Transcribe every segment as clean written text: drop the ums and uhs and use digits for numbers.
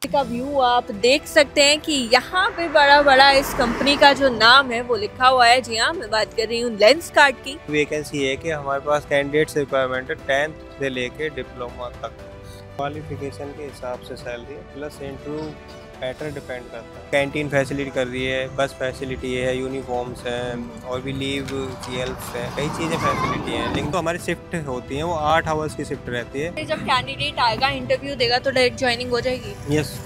का व्यू आप देख सकते हैं कि यहाँ पे बड़ा बड़ा इस कंपनी का जो नाम है वो लिखा हुआ है। जी हाँ, मैं बात कर रही हूँ लेंसकार्ट की। वैकेंसी है कि हमारे पास कैंडिडेट्स रिक्वायरमेंट है 10th से लेके डिप्लोमा तक। क्वालिफिकेशन के हिसाब से salary plus interview pattern depend करता है। कैंटीन फैसिलिटी कर रही है, बस फैसिलिटी है, यूनिफॉर्म्स हैं और भी लीव जीएल्स हैं, कई चीज़ें फैसिलिटी हैं। लेकिन तो हमारी शिफ्ट होती हैं, वो 8 आवर्स की शिफ्ट रहती है। जब कैंडिडेट आएगा इंटरव्यू देगा तो डायरेक्ट ज्वाइनिंग हो जाएगी। यस।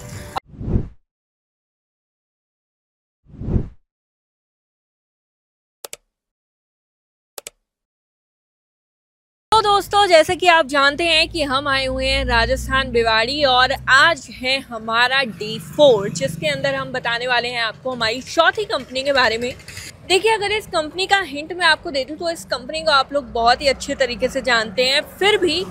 तो दोस्तों, जैसे कि आप जानते हैं कि हम आए हुए हैं राजस्थान भिवाड़ी और आज है हमारा डे 4, जिसके अंदर हम बताने वाले हैं आपको हमारी चौथी कंपनी के बारे में। देखिए, अगर इस कंपनी का हिंट मैं आपको दे दूं तो इस कंपनी को आप लोग बहुत ही अच्छे तरीके से जानते हैं, फिर भी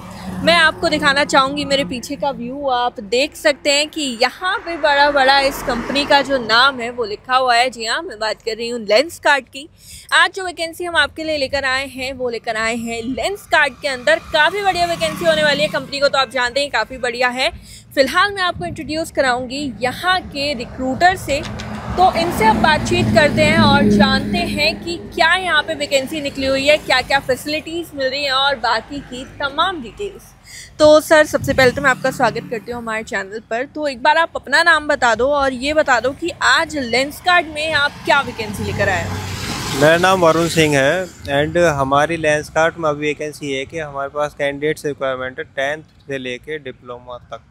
मैं आपको दिखाना चाहूँगी। मेरे पीछे का व्यू आप देख सकते हैं कि यहाँ पे बड़ा बड़ा इस कंपनी का जो नाम है वो लिखा हुआ है। जी हाँ, मैं बात कर रही हूँ लेंसकार्ट की। आज जो वैकेंसी हम आपके लिए लेकर आए हैं वो लेकर आए हैं लेंसकार्ट के अंदर। काफ़ी बढ़िया वैकेंसी होने वाली है। कंपनी को तो आप जानते हैं काफ़ी बढ़िया है। फिलहाल मैं आपको इंट्रोड्यूस कराऊंगी यहाँ के रिक्रूटर से, तो इनसे अब बातचीत करते हैं और जानते हैं कि क्या यहाँ पे वैकेंसी निकली हुई है, क्या क्या फैसिलिटीज़ मिल रही हैं और बाकी की तमाम डिटेल्स। तो सर, सबसे पहले तो मैं आपका स्वागत करती हूँ हमारे चैनल पर। तो एक बार आप अपना नाम बता दो और ये बता दो कि आज लेंसकार्ट में आप क्या वैकेंसी लेकर आए हो। मेरा नाम वरुण सिंह है एंड हमारी लेंसकार्ट में अभी वैकेंसी है कि हमारे पास कैंडिडेट्स रिक्वायरमेंट है 10th से लेके डिप्लोमा तक।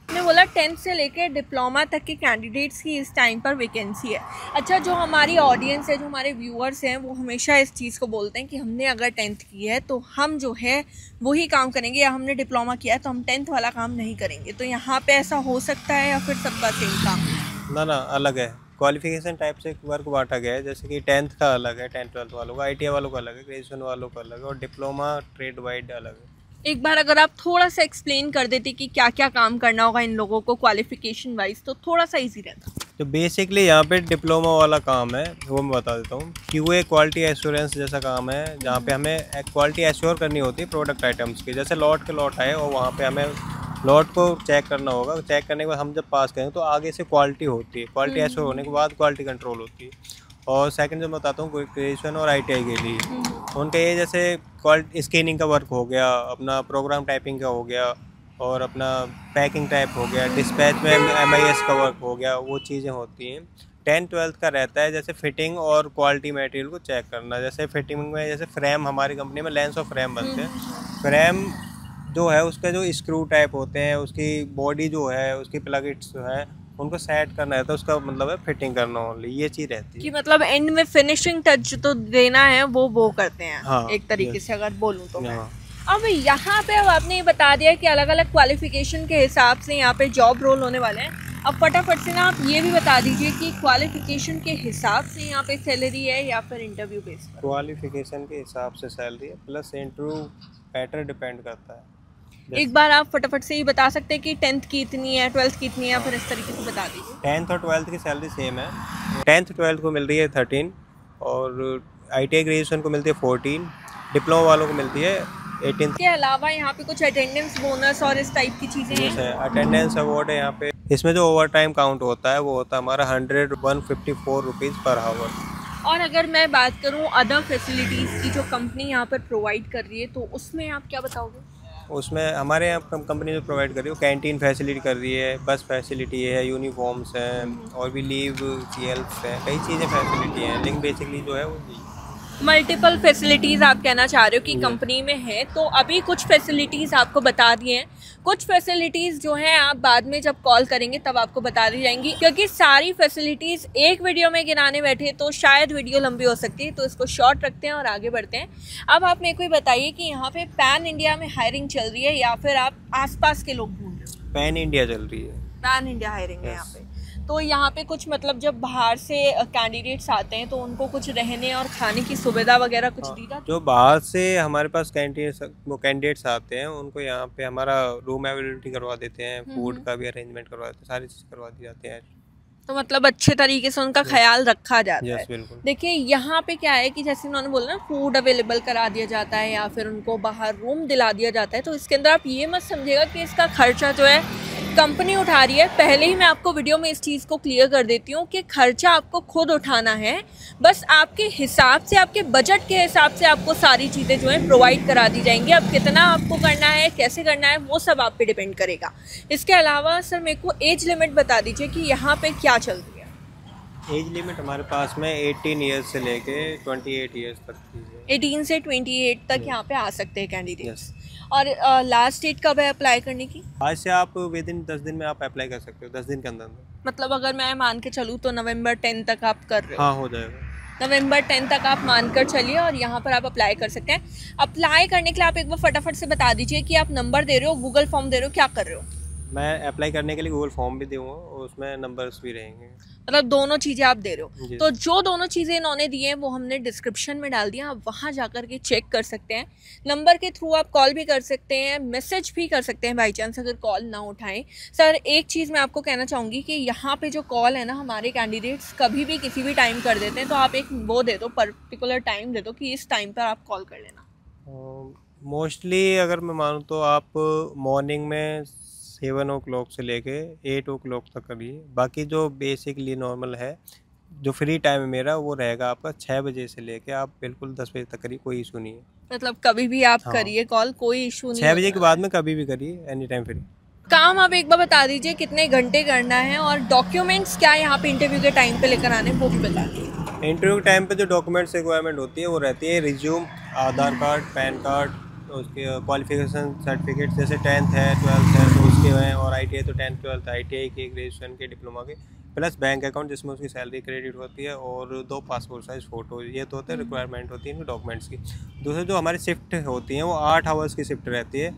मैंने बोला 10th से लेकर डिप्लोमा तक के कैंडिडेट्स की इस टाइम पर वैकेंसी है। अच्छा, जो हमारी ऑडियंस है, जो हमारे व्यूअर्स हैं, वो हमेशा इस चीज़ को बोलते हैं कि हमने अगर 10th की है तो हम जो है वही काम करेंगे, या हमने डिप्लोमा किया है तो हम 10th वाला काम नहीं करेंगे। तो यहाँ पे ऐसा हो सकता है या फिर सबका सेम काम? ना, अलग है। क्वालिफिकेशन टाइप से वर्क बांटा गया है, जैसे कि 10th का अलग है, 10th-12th वालों का, ITI वालों का अलग है, ग्रेजुएशन वालों का अलग है और डिप्लोमा ट्रेड वाइड अलग है। एक बार अगर आप थोड़ा सा एक्सप्लेन कर देते कि क्या क्या काम करना होगा इन लोगों को क्वालिफिकेशन वाइज, तो थोड़ा सा इजी रहता। तो बेसिकली यहाँ पे डिप्लोमा वाला काम है, वो मैं बता देता हूँ। QA क्वालिटी एश्योरेंस जैसा काम है, जहाँ पे हमें क्वालिटी एश्योर करनी होती है प्रोडक्ट आइटम्स की। जैसे लॉट के लॉट आए और वहाँ पे हमें लॉट को चेक करना होगा। चेक करने के बाद हम जब पास करेंगे तो आगे से क्वालिटी होती है। क्वालिटी एश्योर होने के बाद क्वालिटी कंट्रोल होती है। और सेकंड जो मैं बताता हूँ ग्रेजुएशन और ITI के लिए, उनके ये जैसे क्वालिटी स्कैनिंग का वर्क हो गया, अपना प्रोग्राम टाइपिंग का हो गया और अपना पैकिंग टाइप हो गया, डिस्पैच में MIS का वर्क हो गया, वो चीज़ें होती हैं। 10th-12th का रहता है जैसे फिटिंग और क्वालिटी मटेरियल को चेक करना। जैसे फिटिंग में जैसे फ्रेम, हमारी कंपनी में लेंस और फ्रेम बनते हैं। फ्रेम जो है उसका जो स्क्रू टाइप होते हैं, उसकी बॉडी जो है, उसकी प्लगिट्स जो है, उनको सेट करना रहता है। उसका मतलब है फिटिंग करना ओनली, ये चीज़ रहती है कि मतलब एंड में फिनिशिंग टच तो देना है, वो करते हैं। हाँ, एक तरीके से अगर बोलूँ तो मैं। हाँ। अब यहाँ पे अब आपने ये बता दिया कि अलग अलग क्वालिफिकेशन के हिसाब से यहाँ पे जॉब रोल होने वाले हैं। अब फटाफट से ना आप ये भी बता दीजिए कि क्वालिफिकेशन के हिसाब से यहाँ पे सैलरी है या फिर इंटरव्यू बेस पर? क्वालिफिकेशन के हिसाब से सैलरी है प्लस इंटरव्यू पैटर्न डिपेंड करता है। एक बार आप फटाफट से ही बता सकते हैं कि 10th की इतनी है, 12th की इतनी है, या फिर इस तरीके से बता दीजिए। 10th और 12th की सैलरी सेम है। 10th-12th को मिल रही है 13 और ITI ग्रेजुएशन को मिलती है 14, डिप्लोमा वालों को मिलती है 18। के अलावा यहाँ पे कुछ अटेंडेंस बोनस और इस टाइप की चीज़ें हैं? अटेंडेंस अवार्ड है यहाँ पे। इसमें जो ओवर टाइम काउंट होता है वो होता है हमारा 154 रुपीज़ पर आवर। और अगर मैं बात करूँ अदर फैसिलिटीज़ की जो कंपनी यहाँ पर प्रोवाइड कर रही है, तो उसमें आप क्या बताओगे? उसमें हमारे यहाँ कंपनी जो प्रोवाइड कर रही है वो कैंटीन फैसिलिटी कर रही है, बस फैसिलिटी है, यूनिफॉर्म्स हैं और भी लीव जीएल्स हैं, कई चीज़ें फैसिलिटी हैं। लेकिन बेसिकली जो है वो मल्टीपल फैसिलिटीज़ आप कहना चाह रहे हो कि कंपनी में है। तो अभी कुछ फैसिलिटीज़ आपको बता दिए हैं, कुछ फैसिलिटीज़ जो हैं आप बाद में जब कॉल करेंगे तब आपको बता दी जाएंगी, क्योंकि सारी फैसिलिटीज़ एक वीडियो में गिनाने बैठे तो शायद वीडियो लंबी हो सकती है। तो इसको शॉर्ट रखते हैं और आगे बढ़ते हैं। अब आप मेरे को बताइए कि यहाँ पे पैन इंडिया में हायरिंग चल रही है या फिर आप आसपास के लोग ढूंढ रहे हो? पैन इंडिया चल रही है। पैन इंडिया हायरिंग है यहाँ पे। तो यहाँ पे कुछ मतलब जब बाहर से कैंडिडेट्स आते हैं तो उनको कुछ रहने और खाने की सुविधा वगैरह कुछ दी जाती है? जो बाहर से हमारे पास कैंडिडेट्स आते हैं उनको यहाँ पे हमारा रूम अवेलेबिलिटी करवा देते हैं, फूड का भी अरेंजमेंट करवा देते हैं, सारी चीज़ करवा दी जाती है। तो मतलब अच्छे तरीके से उनका ख्याल रखा जाता है। बिल्कुल। देखिए, यहाँ पे क्या है कि जैसे उन्होंने बोला ना, फूड अवेलेबल करा दिया जाता है या फिर उनको बाहर रूम दिला दिया जाता है। तो इसके अंदर आप ये मत समझिएगा कि इसका खर्चा जो है कंपनी उठा रही है। पहले ही मैं आपको वीडियो में इस चीज़ को क्लियर कर देती हूँ कि खर्चा आपको खुद उठाना है, बस आपके हिसाब से, आपके बजट के हिसाब से आपको सारी चीज़ें जो है प्रोवाइड करा दी जाएंगी। अब कितना आपको करना है, कैसे करना है, वो सब आप पे डिपेंड करेगा। इसके अलावा सर मेरे को एज लिमिट बता दीजिए कि यहाँ पे क्या चल रही है। एज लिमिट हमारे पास में 18 ईयर्स से लेके 28 ईयर्स तक की है। 18 से 28 तक यहाँ पे आ सकते हैं कैंडिडेट्स। और लास्ट डेट कब है अप्लाई करने की? आज से आप विद इन 10 दिन में आप अप्लाई कर सकते हो, 10 दिन के अंदर। मतलब अगर मैं मान के चलूँ तो नवंबर 10 तक आप कर रहे हो? हाँ, हो जाएगा। नवंबर 10 तक आप मानकर चलिए और यहाँ पर आप अप्लाई कर सकते हैं। अप्लाई करने के लिए आप एक बार फटाफट से बता दीजिए कि आप नंबर दे रहे हो, गूगल फॉर्म दे रहे हो, क्या कर रहे हो? मैं अप्लाई करने के लिए गूगल फॉर्म भी दूँगा और उसमें नंबर्स भी रहेंगे। मतलब दोनों चीज़ें आप दे रहे हो। तो जो दोनों चीज़ें इन्होंने दी हैं वो हमने डिस्क्रिप्शन में डाल दिया, आप वहाँ जाकर के चेक कर सकते हैं। नंबर के थ्रू आप कॉल भी कर सकते हैं, मैसेज भी कर सकते हैं बाई चांस अगर कॉल ना उठाएं। सर एक चीज़ मैं आपको कहना चाहूँगी कि यहाँ पे जो कॉल है ना, हमारे कैंडिडेट्स कभी भी किसी भी टाइम कर देते हैं, तो आप एक वो दे दो, पर्टिकुलर टाइम दे दो कि इस टाइम पर आप कॉल कर लेना। मोस्टली अगर मैं मानूँ तो आप मॉर्निंग में 7 o'clock से लेके 8 o'clock तक करिए। बाकी जो बेसिकली नॉर्मल है, जो फ्री टाइम है मेरा, वो रहेगा आपका 6 बजे से लेके आप बिल्कुल 10 बजे तक करिए, कोई इशू नहीं है। मतलब कभी भी आप करिए कॉल, कोई इशू नहीं। 6 बजे के बाद में कभी भी करिए, एनी टाइम फ्री। काम आप एक बार बता दीजिए कितने घंटे करना है और डॉक्यूमेंट्स क्या यहाँ पे इंटरव्यू के टाइम पे लेकर आने, वो भी बता दीजिए। इंटरव्यू के टाइम पे जो डॉक्यूमेंट्स रिक्वायरमेंट होती है वो रहती है रिज्यूम, आधार कार्ड, पैन कार्ड, उसके क्वालिफिकेशन सर्टिफिकेट, जैसे 10th है, 12th है तो उसके हैं, और ITI तो 10th 12th ITI के, ग्रेजुएशन के, डिप्लोमा के, प्लस बैंक अकाउंट जिसमें उसकी सैलरी क्रेडिट होती है, और 2 पासपोर्ट साइज़ फ़ोटो। ये तो होते हैं रिक्वायरमेंट होती है इनके डॉक्यूमेंट्स की। दूसरे जो हमारी शिफ्ट होती हैं वो 8 आवर्स की शिफ्ट रहती है,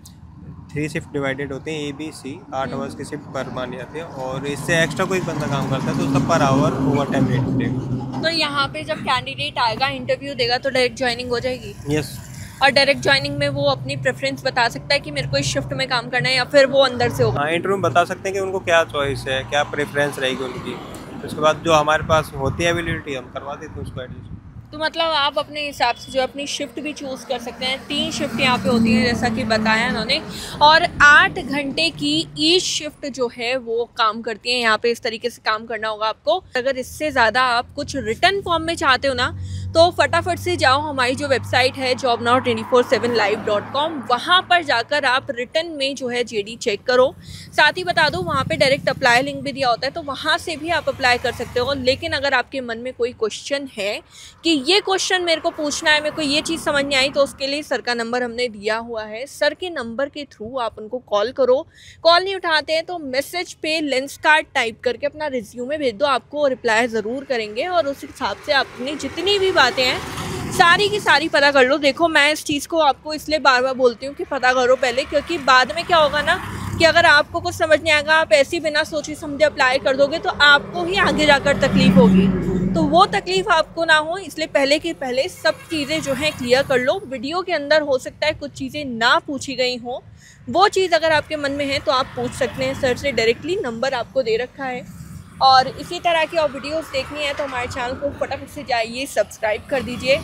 3 शिफ्ट डिवाइडेड होती हैं, ABC 8 आवर्स की शिफ्ट पर मानी जाती है, और इससे एक्स्ट्रा कोई बंदा काम करता है तो उसका per hour over time rate मिलेगा। तो यहाँ पे जब कैंडिडेट आएगा, इंटरव्यू देगा, तो डायरेक्ट ज्वाइनिंग हो जाएगी? यस। और डायरेक्ट ज्वाइनिंग में वो अपनी प्रेफरेंस बता सकता है कि मेरे को इस शिफ्ट में काम करना है, या फिर वो अंदर से होगा? हाँ, इंटरव्यू में बता सकते हैं कि उनको क्या चॉइस है, क्या प्रेफरेंस रहेगी उनकी। उसके बाद जो हमारे पास होती है अवेलेबिलिटी, हम करवा देते हैं उसको एडजस्ट। तो मतलब आप अपने हिसाब से जो अपनी शिफ्ट भी चूज़ कर सकते हैं। 3 शिफ्ट यहाँ पे होती है जैसा कि बताया उन्होंने, और 8 घंटे की ईच शिफ्ट जो है वो काम करती है। यहाँ पे इस तरीके से काम करना होगा आपको। अगर इससे ज़्यादा आप कुछ रिटर्न फॉर्म में चाहते हो ना, तो फटाफट से जाओ, हमारी जो वेबसाइट है jobnow247live.com, वहाँ पर जाकर आप रिटर्न में जो है JD चेक करो। साथ ही बता दो, वहाँ पे डायरेक्ट अप्लाई लिंक भी दिया होता है, तो वहाँ से भी आप अप्लाई कर सकते हो। लेकिन अगर आपके मन में कोई क्वेश्चन है कि ये क्वेश्चन मेरे को पूछना है, मेरे को ये चीज़ समझ नहीं आई, तो उसके लिए सर का नंबर हमने दिया हुआ है। सर के नंबर के थ्रू आप उनको कॉल करो। कॉल नहीं उठाते हैं तो मैसेज पे लेंस कार्ड टाइप करके अपना रिज्यूमे भेज दो, आपको रिप्लाई ज़रूर करेंगे। और उस हिसाब से अपनी जितनी भी बातें हैं सारी की सारी पता कर लो। देखो, मैं इस चीज़ को आपको इसलिए बार बार बोलती हूँ कि पता करो पहले, क्योंकि बाद में क्या होगा ना कि अगर आपको कुछ समझ नहीं आएगा, आप ऐसे बिना सोचे समझे अप्लाई कर दोगे, तो आपको ही आगे जाकर तकलीफ होगी। तो वो तकलीफ आपको ना हो, इसलिए पहले के पहले सब चीज़ें जो हैं क्लियर कर लो। वीडियो के अंदर हो सकता है कुछ चीज़ें ना पूछी गई हों, वो चीज़ अगर आपके मन में है तो आप पूछ सकते हैं सर से डायरेक्टली। नंबर आपको दे रखा है। और इसी तरह की और वीडियोस देखनी है तो हमारे चैनल को फटाफट से जाइए, सब्सक्राइब कर दीजिए।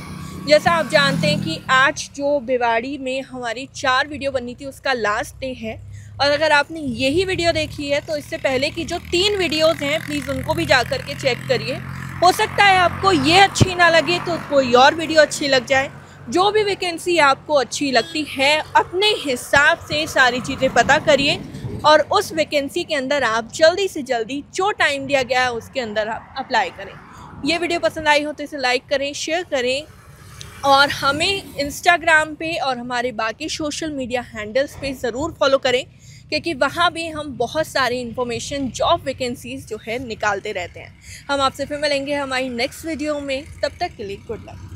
जैसा आप जानते हैं कि आज जो भिवाड़ी में हमारी 4 वीडियो बननी थी उसका लास्ट डे है, और अगर आपने यही वीडियो देखी है तो इससे पहले की जो 3 वीडियोस हैं प्लीज़ उनको भी जा कर के चेक करिए। हो सकता है आपको ये अच्छी ना लगे तो कोई और वीडियो अच्छी लग जाए। जो भी वैकेंसी आपको अच्छी लगती है अपने हिसाब से सारी चीज़ें पता करिए, और उस वैकेंसी के अंदर आप जल्दी से जल्दी जो टाइम दिया गया है उसके अंदर आप अप्लाई करें। ये वीडियो पसंद आई हो तो इसे लाइक करें, शेयर करें, और हमें इंस्टाग्राम पे और हमारे बाकी सोशल मीडिया हैंडल्स पे ज़रूर फॉलो करें, क्योंकि वहाँ भी हम बहुत सारी इन्फॉर्मेशन, जॉब वैकेंसीज़ जो है निकालते रहते हैं। हम आपसे फिर मिलेंगे हमारी नेक्स्ट वीडियो में, तब तक के लिए गुड लक।